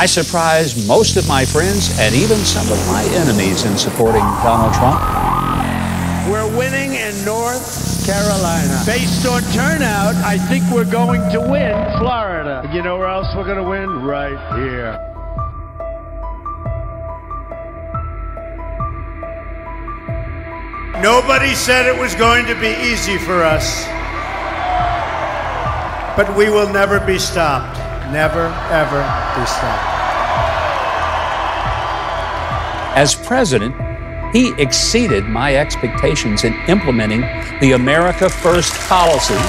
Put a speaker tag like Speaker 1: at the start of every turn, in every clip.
Speaker 1: I surprised most of my friends and even some of my enemies in supporting Donald Trump.
Speaker 2: We're winning in North Carolina. Based on turnout, I think we're going to win Florida. You know where else we're going to win? Right here. Nobody said it was going to be easy for us. But we will never be stopped. Never, ever be stopped.
Speaker 1: As president, he exceeded my expectations in implementing the America First policies.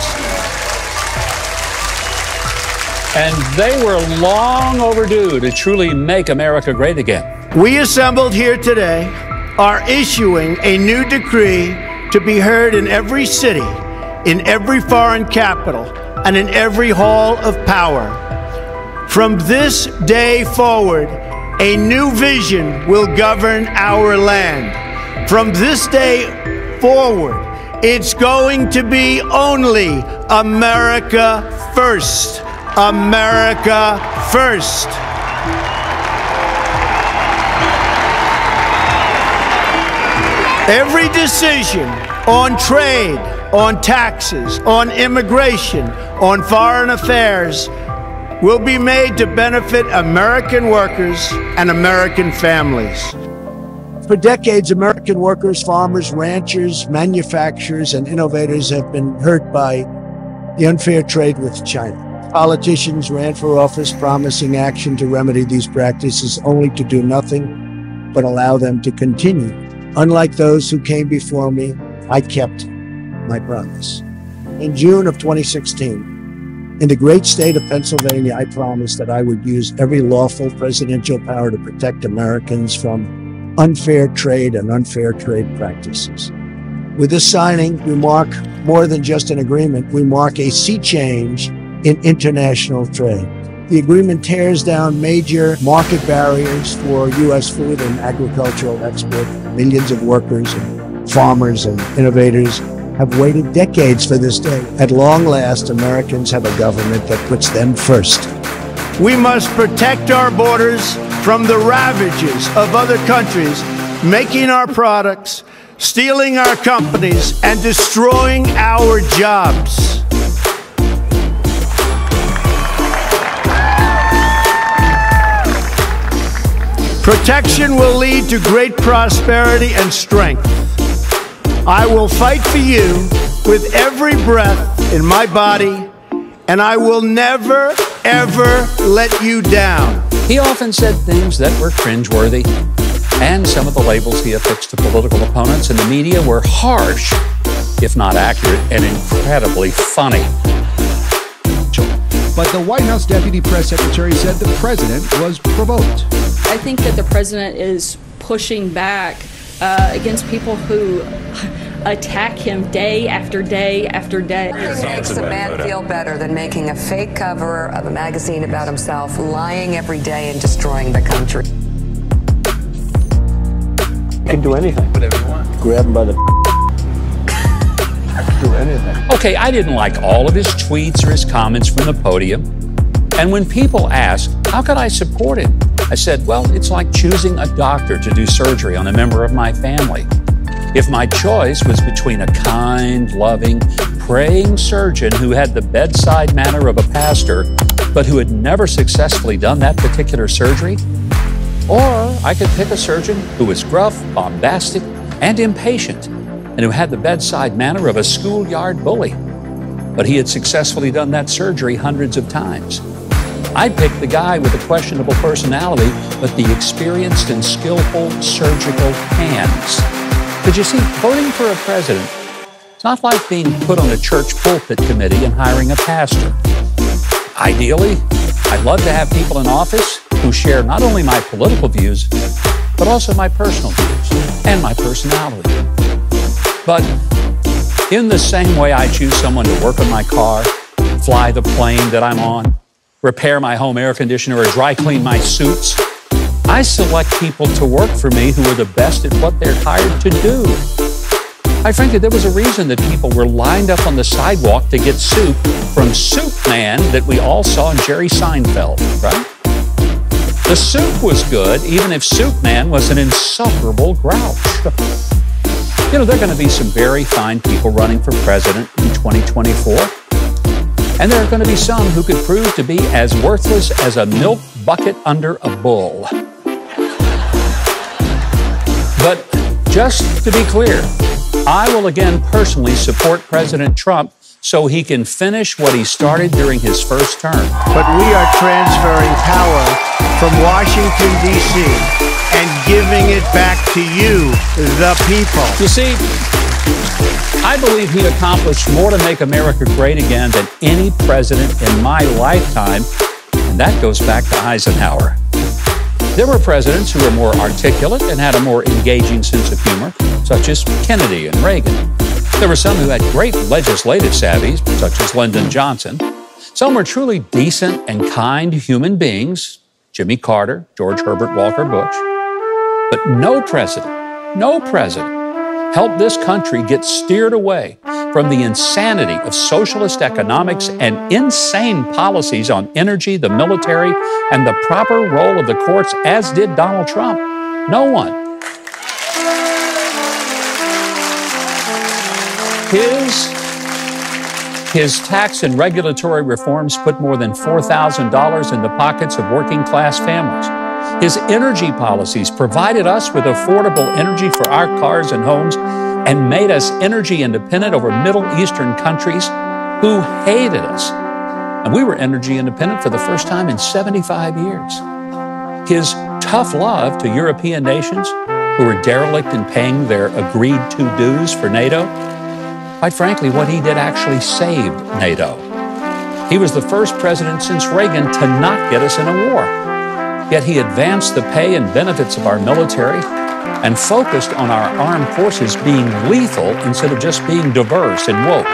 Speaker 1: And they were long overdue to truly make America great again.
Speaker 2: We assembled here today are issuing a new decree to be heard in every city, in every foreign capital, and in every hall of power. From this day forward, a new vision will govern our land. From this day forward, it's going to be only America first. America first. Every decision on trade, on taxes, on immigration, on foreign affairs will be made to benefit American workers and American families.
Speaker 3: For decades, American workers, farmers, ranchers, manufacturers, and innovators have been hurt by the unfair trade with China. Politicians ran for office promising action to remedy these practices, only to do nothing but allow them to continue. Unlike those who came before me, I kept my promise. In June of 2016, in the great state of Pennsylvania, I promised that I would use every lawful presidential power to protect Americans from unfair trade and unfair trade practices. With this signing, we mark more than just an agreement. We mark a sea change in international trade. The agreement tears down major market barriers for U.S. food and agricultural export. Millions of workers and farmers and innovators have waited decades for this day. At long last, Americans have a government that puts them first.
Speaker 2: We must protect our borders from the ravages of other countries, making our products, stealing our companies, and destroying our jobs. Protection will lead to great prosperity and strength. I will fight for you with every breath in my body, and I will never, ever let you down.
Speaker 1: He often said things that were cringeworthy, and some of the labels he affixed to political opponents in the media were harsh, if not accurate, and incredibly funny.
Speaker 4: But the White House Deputy Press Secretary said the president was provoked.
Speaker 5: I think that the president is pushing back against people who attack him day after day after day.
Speaker 6: Nothing makes a man feel better than making a fake cover of a magazine about himself, lying every day and destroying the country.
Speaker 3: You can do anything.
Speaker 1: Whatever you want.
Speaker 3: Grab him by the I can do anything.
Speaker 1: Okay, I didn't like all of his tweets or his comments from the podium. And when people asked, how could I support him? I said, well, it's like choosing a doctor to do surgery on a member of my family. If my choice was between a kind, loving, praying surgeon who had the bedside manner of a pastor, but who had never successfully done that particular surgery, or I could pick a surgeon who was gruff, bombastic, and impatient, and who had the bedside manner of a schoolyard bully, but he had successfully done that surgery hundreds of times. I'd pick the guy with a questionable personality, but the experienced and skillful surgical hands. But you see, voting for a president, it's not like being put on a church pulpit committee and hiring a pastor. Ideally, I'd love to have people in office who share not only my political views, but also my personal views and my personality. But in the same way I choose someone to work on my car, fly the plane that I'm on, repair my home air conditioner, or dry clean my suits, I select people to work for me who are the best at what they're hired to do. I frankly, there was a reason that people were lined up on the sidewalk to get soup from Soup Man that we all saw in Jerry Seinfeld, right? The soup was good, even if Soup Man was an insufferable grouch. You know, there are going to be some very fine people running for president in 2024. And there are going to be some who could prove to be as worthless as a milk bucket under a bull. But just to be clear, I will again personally support President Trump so he can finish what he started during his first term.
Speaker 2: But we are transferring power from Washington, D.C., and giving it back to you, the people.
Speaker 1: You see, I believe he accomplished more to make America great again than any president in my lifetime, and that goes back to Eisenhower. There were presidents who were more articulate and had a more engaging sense of humor, such as Kennedy and Reagan. There were some who had great legislative savvy, such as Lyndon Johnson. Some were truly decent and kind human beings, Jimmy Carter, George Herbert Walker Bush. But no president helped this country get steered away from the insanity of socialist economics and insane policies on energy, the military, and the proper role of the courts, as did Donald Trump. No one. His tax and regulatory reforms put more than $4,000 in the pockets of working class families. His energy policies provided us with affordable energy for our cars and homes and made us energy independent over Middle Eastern countries who hated us. And we were energy independent for the first time in 75 years. His tough love to European nations who were derelict in paying their agreed-to dues for NATO. Quite frankly, what he did actually saved NATO. He was the first president since Reagan to not get us in a war. Yet he advanced the pay and benefits of our military and focused on our armed forces being lethal instead of just being diverse and woke.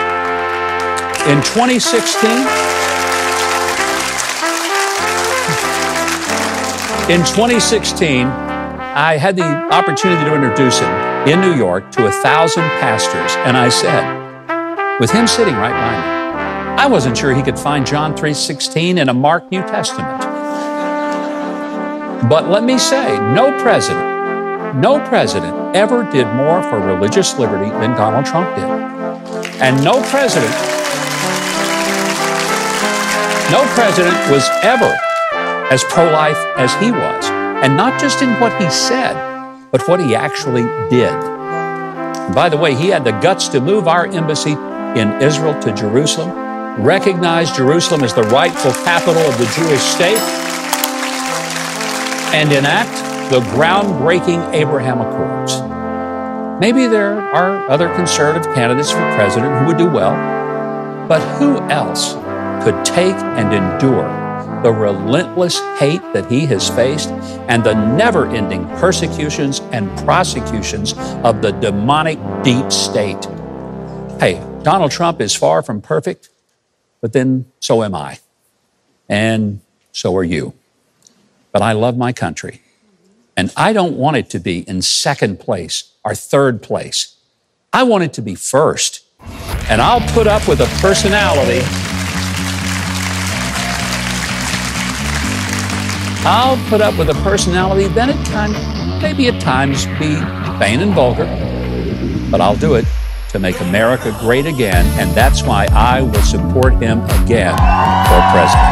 Speaker 1: In 2016, I had the opportunity to introduce him in New York to 1,000 pastors, and I said, with him sitting right behind me, I wasn't sure he could find John 3:16 in a Mark New Testament. But let me say, no president ever did more for religious liberty than Donald Trump did. And no president was ever as pro-life as he was. And not just in what he said, but what he actually did. And by the way, he had the guts to move our embassy in Israel to Jerusalem, recognize Jerusalem as the rightful capital of the Jewish state, and enact the groundbreaking Abraham Accords. Maybe there are other conservative candidates for president who would do well, but who else could take and endure the relentless hate that he has faced and the never-ending persecutions and prosecutions of the demonic deep state? Hey, Donald Trump is far from perfect, but then so am I. And so are you. But I love my country. And I don't want it to be in second place or third place. I want it to be first. And I'll put up with a personality. I'll put up with a personality that maybe at times be vain and vulgar, but I'll do it to make America great again, and that's why I will support him again for president.